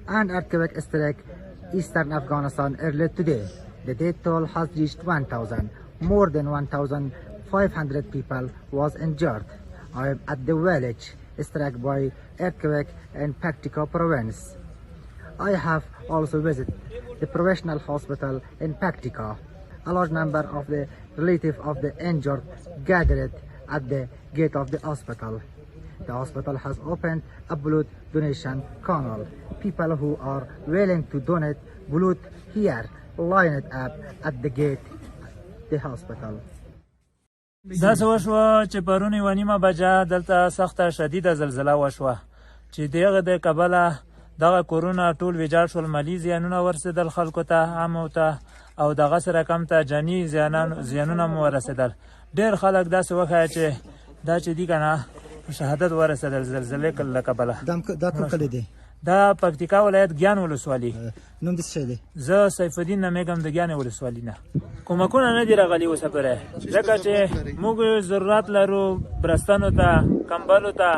An earthquake struck eastern Afghanistan earlier today. The death toll has reached 1,000. More than 1,500 people was injured. I am at the village struck by earthquake in Paktika province. I have also visited the professional hospital in Paktika. A large number of the relatives of the injured gathered at the gate of the hospital. The hospital has opened a blood donation canal. People who are willing to donate blood here lined up at the gate the hospital. داسې وشوه چې پرون یوه نیمه بجه دلته سخته شدیده زلزله وشوه چې د هغه د کبله دغه کورونه ټول ویجاړ شول. مالي زیانونه ورسېدل خلکو ته، عامو ته، او دغسې رقم ته جاني زیانونه مو ورسېدل. ډېر خلک داسې وښیه چې دا چې دي که نه شهادت ورسېدل زلزلې له کبله. دا کوم کلی دی؟ دا پکتیکا ولایت ګیان ولسوالي. نوم دې څه دی؟ زه سیف الدین نمیږم د ګیانې ولسوالي نه. کومکونه نه دي راغلي اوسه پورې، ځکه چې موږ ضرورت لرو برستنو ته، کمبلو ته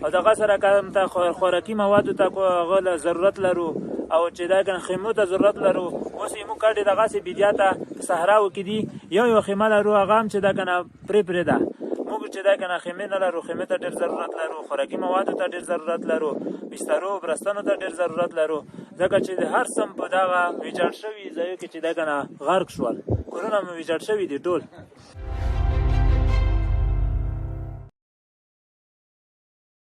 او دغسې رقم ته، خوراکي موادو ته هغه ضرورت لرو، او چې دا که خیمو ته ضرورت لرو. اوس یې موږ کډې دغسې بیدیا ته صحراو کې دي، یو خیمه لرو، هغه هم چې دا که نه پرې ده. موږ چې دا که نه خیمې نه لرو، خیمې ته ډېر ضرورت لرو، خوراکي موادو ته ډېر ضرورت لرو، بسترو برستنو ته ډېر ضرورت لرو، ځکه چې د هر څه په دغه ویجاړ شوي ځایو کې چې دا که نه غرق شول، کورونه مو ویجاړ شوي دي ټول.